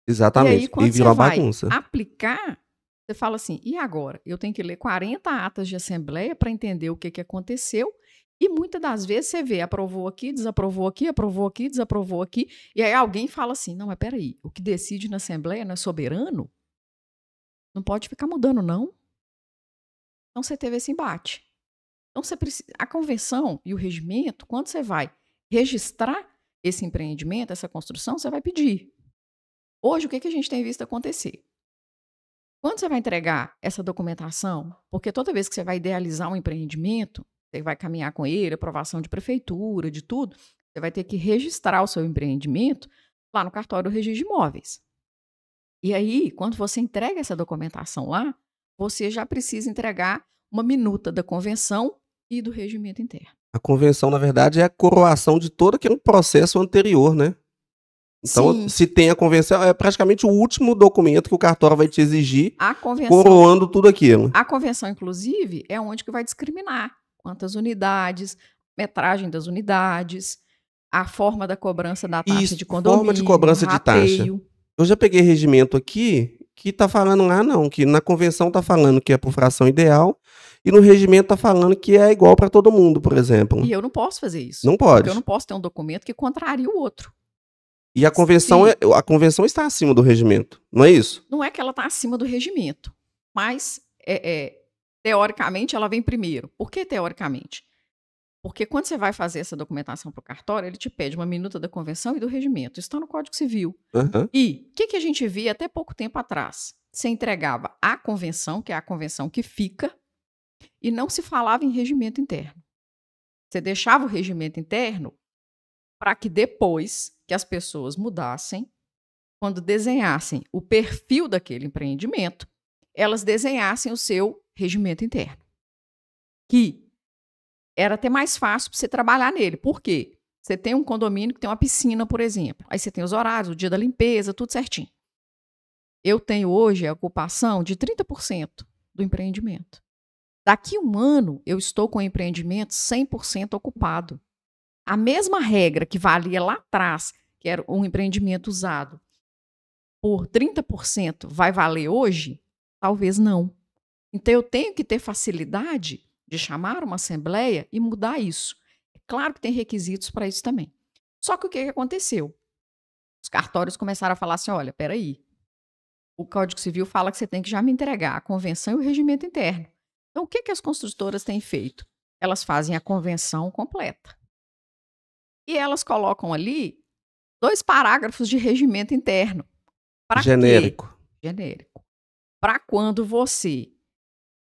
Exatamente. E aí, quando virou você vai bagunça. aplicar, você fala assim, e agora? Eu tenho que ler 40 atas de assembleia para entender o que aconteceu. E muitas das vezes você vê, aprovou aqui, desaprovou aqui, aprovou aqui, desaprovou aqui. E aí alguém fala assim, não, mas peraí, o que decide na assembleia não é soberano? Não pode ficar mudando, não. Então você teve esse embate. Então, a convenção e o regimento, quando você vai registrar esse empreendimento, essa construção, você vai pedir. Hoje, o que a gente tem visto acontecer? Quando você vai entregar essa documentação, porque toda vez que você vai idealizar um empreendimento, você vai caminhar com ele, aprovação de prefeitura, de tudo, você vai ter que registrar o seu empreendimento lá no cartório do registro de imóveis. E aí, quando você entrega essa documentação lá, você já precisa entregar uma minuta da convenção e do regimento interno. A convenção, na verdade, é a coroação de todo aquele processo anterior, né? Então, Sim. Se tem a convenção, é praticamente o último documento que o cartório vai te exigir, convenção, coroando tudo aquilo. A convenção, inclusive, é onde que vai discriminar quantas unidades, metragem das unidades, a forma da cobrança da taxa de condomínio, forma de cobrança de taxa. Eu já peguei regimento aqui que tá falando lá, não, que na convenção tá falando que é por fração ideal, e no regimento tá falando que é igual para todo mundo, por exemplo. E eu não posso fazer isso. Não pode. Porque eu não posso ter um documento que contraria o outro. E a convenção está acima do regimento, não é isso? Não é que ela está acima do regimento, mas teoricamente ela vem primeiro. Por que teoricamente? Porque quando você vai fazer essa documentação para o cartório, ele te pede uma minuta da convenção e do regimento. Isso está no Código Civil. Uhum. E o que a gente via até pouco tempo atrás? Você entregava a convenção, que é a convenção que fica, e não se falava em regimento interno. Você deixava o regimento interno para que depois que as pessoas mudassem, quando desenhassem o perfil daquele empreendimento, elas desenhassem o seu regimento interno. Que era até mais fácil para você trabalhar nele. Por quê? Você tem um condomínio que tem uma piscina, por exemplo. Aí você tem os horários, o dia da limpeza, tudo certinho. Eu tenho hoje a ocupação de 30% do empreendimento. Daqui um ano, eu estou com o empreendimento 100% ocupado. A mesma regra que valia lá atrás, que era um empreendimento usado por 30%, vai valer hoje? Talvez não. Então, eu tenho que ter facilidade de chamar uma assembleia e mudar isso. É claro que tem requisitos para isso também. Só que o que aconteceu? Os cartórios começaram a falar assim, olha, peraí, o Código Civil fala que você tem que já me entregar a convenção e o regimento interno. Então, o que as construtoras têm feito? Elas fazem a convenção completa. E elas colocam ali 2 parágrafos de regimento interno. Para Genérico. quê? Genérico. Para quando você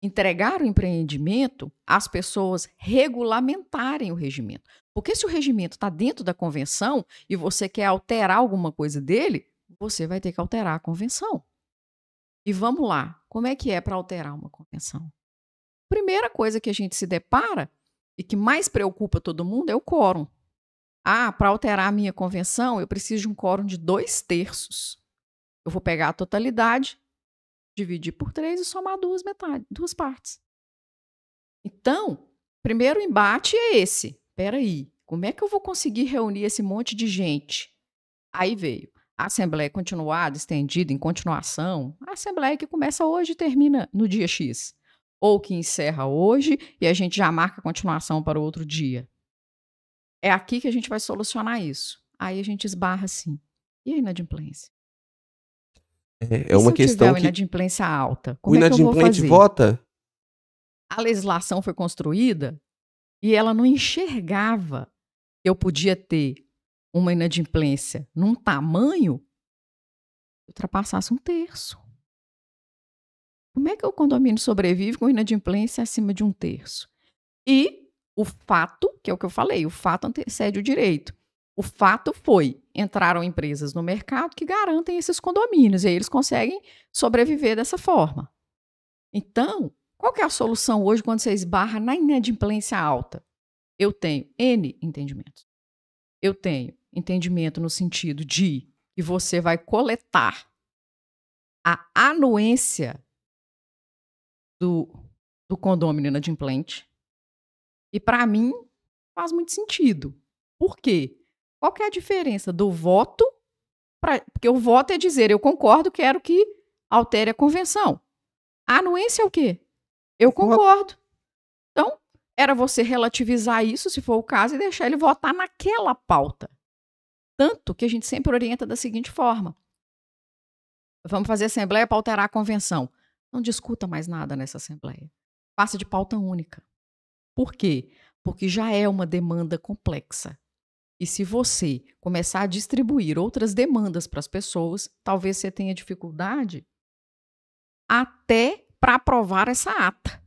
entregar o empreendimento, as pessoas regulamentarem o regimento. Porque se o regimento está dentro da convenção e você quer alterar alguma coisa dele, você vai ter que alterar a convenção. E vamos lá, como é que é para alterar uma convenção? Primeira coisa que a gente se depara e que mais preocupa todo mundo é o quórum. Para alterar a minha convenção, eu preciso de um quórum de 2/3. Eu vou pegar a totalidade, dividir por 3 e somar duas partes. Então, primeiro embate é esse. Espera aí, como é que eu vou conseguir reunir esse monte de gente? Aí veio a assembleia continuada, estendida, em continuação. A assembleia que começa hoje e termina no dia X. Ou que encerra hoje e a gente já marca a continuação para o outro dia. É aqui que a gente vai solucionar isso. Aí a gente esbarra assim. E a inadimplência? É uma questão se eu tiver uma que inadimplência alta, o como é que eu vou inadimplente fazer? vota? A legislação foi construída e ela não enxergava que eu podia ter uma inadimplência num tamanho que ultrapassasse 1/3. Como é que o condomínio sobrevive com inadimplência acima de 1/3? E o fato, que é o que eu falei, o fato antecede o direito. O fato foi, entraram empresas no mercado que garantem esses condomínios, e aí eles conseguem sobreviver dessa forma. Então, qual que é a solução hoje quando você esbarra na inadimplência alta? Eu tenho N entendimentos. Eu tenho entendimento no sentido de que você vai coletar a anuência do condômino inadimplente. E, para mim, faz muito sentido. Por quê? Qual que é a diferença do voto? Porque o voto é dizer, eu concordo, quero que altere a convenção. A anuência é o quê? Eu concordo. Então, era você relativizar isso, se for o caso, e deixar ele votar naquela pauta. Tanto que a gente sempre orienta da seguinte forma. Vamos fazer assembleia para alterar a convenção. Não discuta mais nada nessa assembleia. Faça de pauta única. Por quê? Porque já é uma demanda complexa. E se você começar a distribuir outras demandas para as pessoas, talvez você tenha dificuldade até para aprovar essa ata,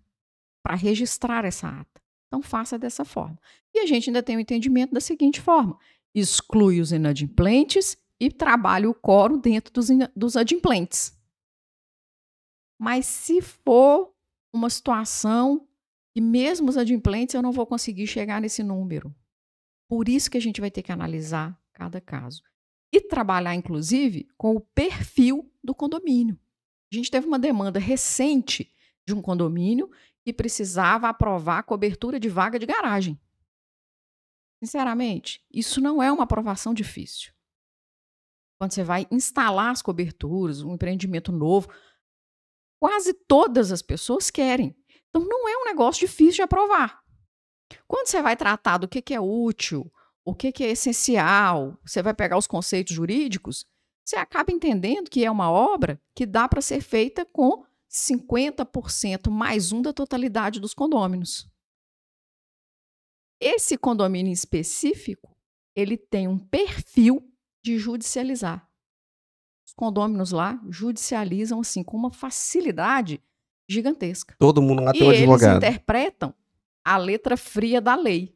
para registrar essa ata. Então, faça dessa forma. E a gente ainda tem o entendimento da seguinte forma: exclui os inadimplentes e trabalha o quórum dentro dos adimplentes. Mas se for uma situação que mesmo os adimplentes eu não vou conseguir chegar nesse número. Por isso que a gente vai ter que analisar cada caso. E trabalhar, inclusive, com o perfil do condomínio. A gente teve uma demanda recente de um condomínio que precisava aprovar a cobertura de vaga de garagem. Sinceramente, isso não é uma aprovação difícil. Quando você vai instalar as coberturas, um empreendimento novo, quase todas as pessoas querem. Então, não é um negócio difícil de aprovar. Quando você vai tratar do que é útil, o que é essencial, você vai pegar os conceitos jurídicos, você acaba entendendo que é uma obra que dá para ser feita com 50% mais 1 da totalidade dos condôminos. Esse condomínio específico, ele tem um perfil de judicializar. Os condôminos lá judicializam assim com uma facilidade gigantesca. Todo mundo lá tem um eles advogado. Interpretam a letra fria da lei.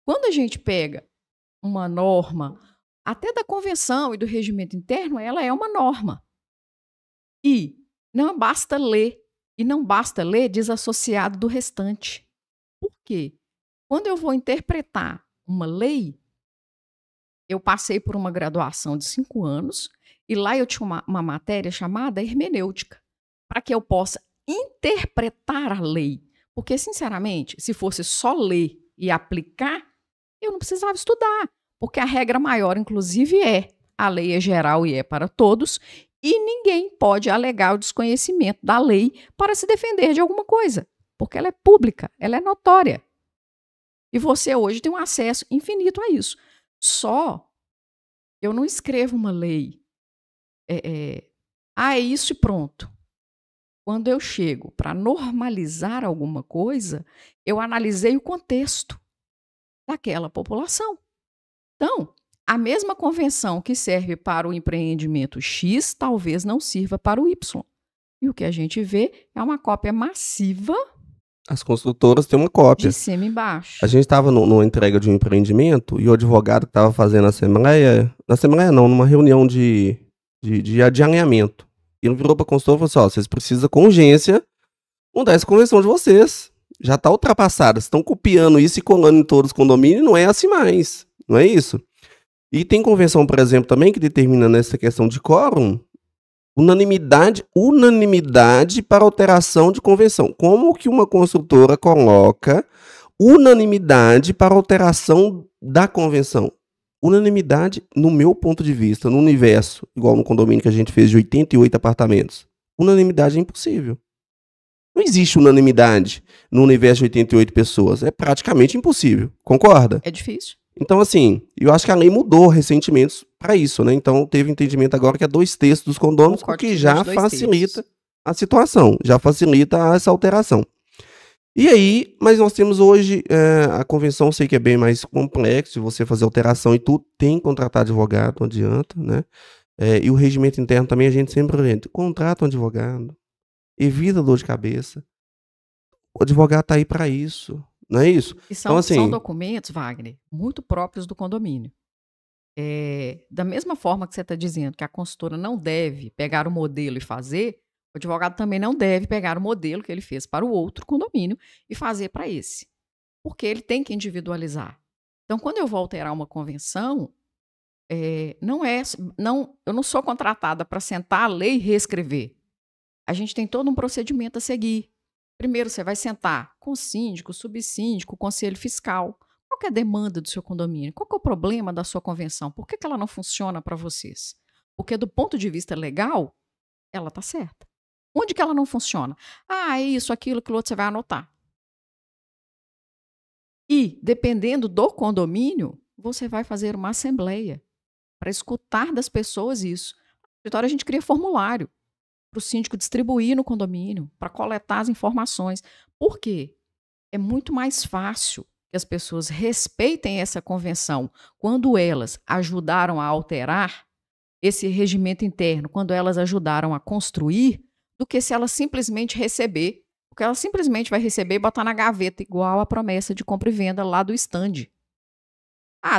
Quando a gente pega uma norma, até da convenção e do regimento interno, ela é uma norma. E não basta ler. E não basta ler desassociado do restante. Por quê? Quando eu vou interpretar uma lei, eu passei por uma graduação de 5 anos e lá eu tinha uma matéria chamada hermenêutica, para que eu possa interpretar a lei. Porque, sinceramente, se fosse só ler e aplicar, eu não precisava estudar. Porque a regra maior, inclusive, a lei é geral e é para todos, e ninguém pode alegar o desconhecimento da lei para se defender de alguma coisa, porque ela é pública, ela é notória. E você hoje tem um acesso infinito a isso. Só eu não escrevo uma lei, é isso e pronto. Quando eu chego para normalizar alguma coisa, eu analisei o contexto daquela população. Então, a mesma convenção que serve para o empreendimento X, talvez não sirva para o Y. E o que a gente vê é uma cópia massiva. As construtoras têm uma cópia. De cima e embaixo. A gente estava numa entrega de um empreendimento e o advogado que estava fazendo a assembleia, numa reunião de alinhamento. Ele virou para a consultora e falou assim, vocês precisam com urgência mudar essa convenção de vocês. Já está ultrapassada, vocês estão copiando isso e colando em todos os condomínios, não é assim mais, não é isso? E tem convenção, por exemplo, também que determina nessa questão de quórum, unanimidade para alteração de convenção. Como que uma construtora coloca unanimidade para alteração da convenção? Unanimidade, no meu ponto de vista, no universo, igual no condomínio que a gente fez de 88 apartamentos, unanimidade é impossível. Não existe unanimidade no universo de 88 pessoas. É praticamente impossível. Concorda? É difícil. Então, assim, eu acho que a lei mudou recentemente para isso, né? Então, teve entendimento agora que é 2/3 dos condôminos, o que já facilita a situação, já facilita essa alteração. E aí, mas nós temos hoje, a convenção, sei que é bem mais complexo, você fazer alteração e tudo, tem que contratar advogado, não adianta, né? E o regimento interno também, a gente sempre orienta, contrata um advogado, evita dor de cabeça. O advogado está aí para isso, não é isso? E são documentos, Wagner, muito próprios do condomínio. Da mesma forma que você está dizendo que a consultora não deve pegar o modelo e fazer, o advogado também não deve pegar o modelo que ele fez para o outro condomínio e fazer para esse. Porque ele tem que individualizar. Então, quando eu vou alterar uma convenção, eu não sou contratada para sentar a lei e reescrever. A gente tem todo um procedimento a seguir. Primeiro, você vai sentar com o síndico, subsíndico, conselho fiscal. Qual que é a demanda do seu condomínio? Qual que é o problema da sua convenção? Por que ela não funciona para vocês? Porque, do ponto de vista legal, ela está certa. Onde que ela não funciona? É isso, aquilo outro, você vai anotar. E, dependendo do condomínio, você vai fazer uma assembleia para escutar das pessoas isso. No escritório, a gente cria formulário para o síndico distribuir no condomínio, para coletar as informações. Por quê? É muito mais fácil que as pessoas respeitem essa convenção quando elas ajudaram a alterar esse regimento interno, quando elas ajudaram a construir, do que se ela simplesmente receber. Porque ela simplesmente vai receber e botar na gaveta, igual a promessa de compra e venda lá do stand.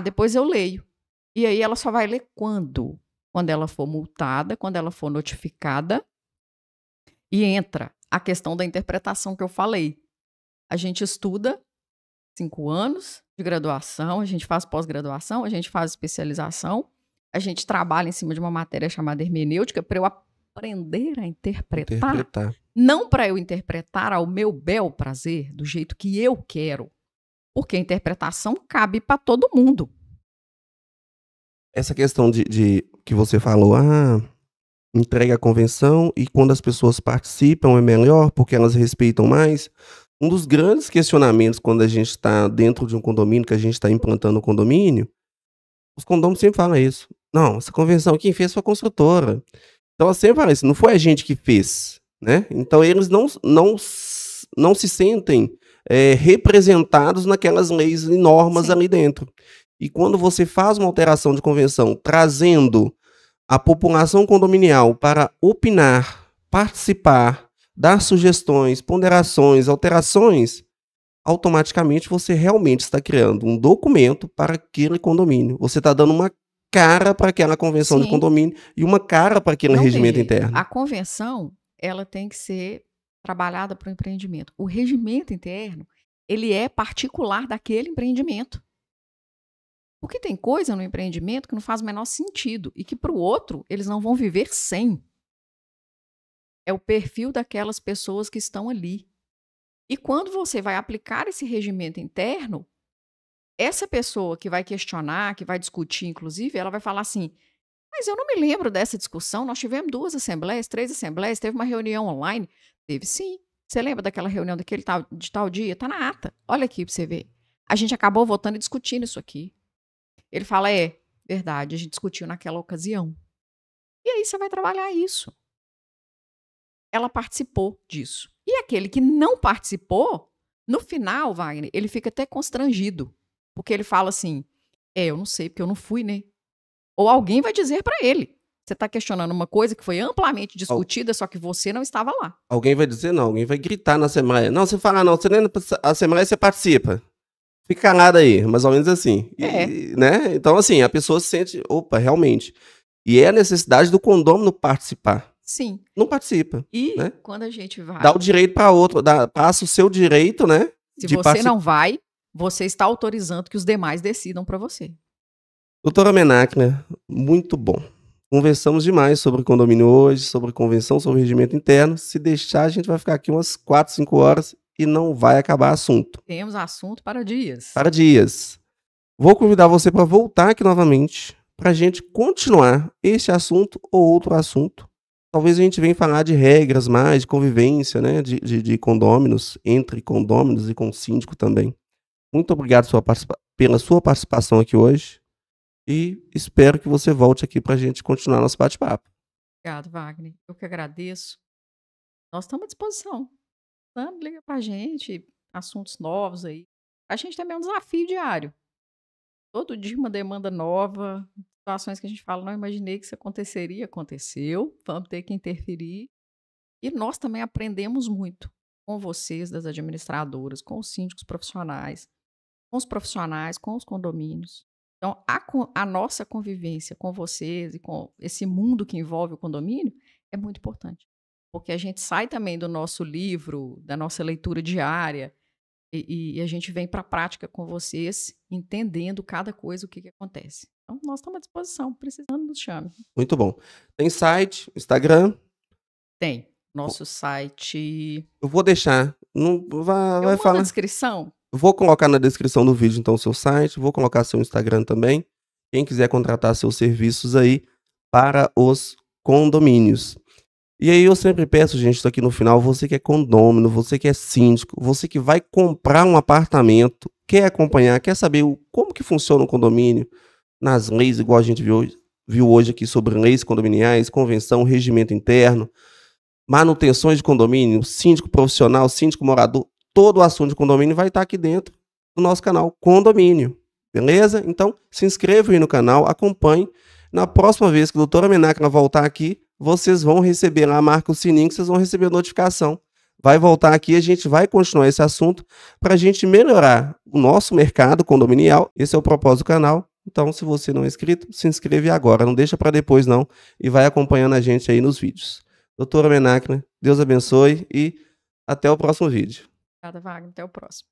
Depois eu leio. E aí ela só vai ler quando? Quando ela for multada, quando ela for notificada. E entra a questão da interpretação que eu falei. A gente estuda 5 anos de graduação, a gente faz pós-graduação, a gente faz especialização, a gente trabalha em cima de uma matéria chamada hermenêutica para eu aprender a interpretar. Não para eu interpretar ao meu bel prazer, do jeito que eu quero. Porque a interpretação cabe para todo mundo. Essa questão de que você falou, entrega a convenção e quando as pessoas participam é melhor porque elas respeitam mais. Um dos grandes questionamentos quando a gente está dentro de um condomínio, que a gente está implantando um condomínio, os condôminos sempre falam isso. Não, essa convenção quem fez foi a construtora. Então ela sempre fala isso, não foi a gente que fez, né? Então eles não se sentem representados naquelas leis e normas ali dentro. E quando você faz uma alteração de convenção trazendo a população condominial para opinar, participar, dar sugestões, ponderações, alterações, automaticamente você realmente está criando um documento para aquele condomínio. Você está dando uma cara para aquela convenção de condomínio e uma cara para aquele regimento interno. A convenção, ela tem que ser trabalhada para o empreendimento. O regimento interno, ele é particular daquele empreendimento. Porque tem coisa no empreendimento que não faz o menor sentido e que para o outro eles não vão viver sem. É o perfil daquelas pessoas que estão ali. E quando você vai aplicar esse regimento interno, essa pessoa que vai questionar, que vai discutir, inclusive, ela vai falar assim: mas eu não me lembro dessa discussão, nós tivemos 2 assembleias, 3 assembleias, teve uma reunião online. Teve sim. Você lembra daquela reunião de tal dia? Está na ata. Olha aqui para você ver. A gente acabou votando e discutindo isso aqui. Ele fala: é verdade, a gente discutiu naquela ocasião. E aí você vai trabalhar isso. Ela participou disso. E aquele que não participou, no final, Wagner, ele fica até constrangido. Porque ele fala assim: eu não sei, porque eu não fui, né? Ou alguém vai dizer para ele: você está questionando uma coisa que foi amplamente discutida, só que você não estava lá. Alguém vai dizer não, alguém vai gritar na Assembleia. Não, você fala não, você nem na Assembleia você participa. Fica calado aí, mais ou menos assim. Né? Então, assim, a pessoa se sente, opa, realmente. E é a necessidade do condômino participar. Sim. Não participa. E né? quando a gente vai... Dá o direito para outro, passa o seu direito, né? Se você não vai, você está autorizando que os demais decidam para você. Doutora Menáquina, muito bom. Conversamos demais sobre condomínio hoje, sobre convenção, sobre regimento interno. Se deixar, a gente vai ficar aqui umas 4, 5 horas e não vai acabar assunto. Temos assunto para dias. Para dias. Vou convidar você para voltar aqui novamente, para a gente continuar este assunto ou outro assunto. Talvez a gente venha falar de regras mais, de convivência, né, de condôminos, entre condôminos e com o síndico também. Muito obrigado pela sua participação aqui hoje. E espero que você volte aqui para a gente continuar nosso bate-papo. Obrigado, Wagner. Eu que agradeço. Nós estamos à disposição. Liga para a gente, assuntos novos aí. A gente também é um desafio diário. Todo dia uma demanda nova, situações que a gente fala, não imaginei que isso aconteceria, aconteceu, vamos ter que interferir. E nós também aprendemos muito com vocês, das administradoras, com os síndicos profissionais, com os condomínios. Então, a nossa convivência com vocês e com esse mundo que envolve o condomínio é muito importante. Porque a gente sai também do nosso livro, da nossa leitura diária, e a gente vem para a prática com vocês, entendendo cada coisa, o que acontece. Então, nós estamos à disposição, precisando, nos chame. Muito bom. Tem site, Instagram? Tem. Nosso site... Eu vou deixar. Não vai falar na descrição? Vou colocar na descrição do vídeo, então, o seu site. Vou colocar seu Instagram também. Quem quiser contratar seus serviços aí para os condomínios. E aí eu sempre peço, gente, isso aqui no final, você que é condômino, você que é síndico, você que vai comprar um apartamento, quer acompanhar, quer saber como que funciona o condomínio, nas leis, igual a gente viu hoje aqui sobre leis condominiais, convenção, regimento interno, manutenções de condomínio, síndico profissional, síndico morador, todo o assunto de condomínio vai estar aqui dentro do nosso canal Condomínio, beleza? Então, se inscreva aí no canal, acompanhe. Na próxima vez que a doutora Menáquina voltar aqui, vocês vão receber lá, marca o sininho que vocês vão receber a notificação. Vai voltar aqui, a gente vai continuar esse assunto para a gente melhorar o nosso mercado condominial. Esse é o propósito do canal. Então, se você não é inscrito, se inscreve agora, não deixa para depois não, e vai acompanhando a gente aí nos vídeos. Doutora Menáquina, Deus abençoe e até o próximo vídeo. Obrigada, Wagner. Até o próximo.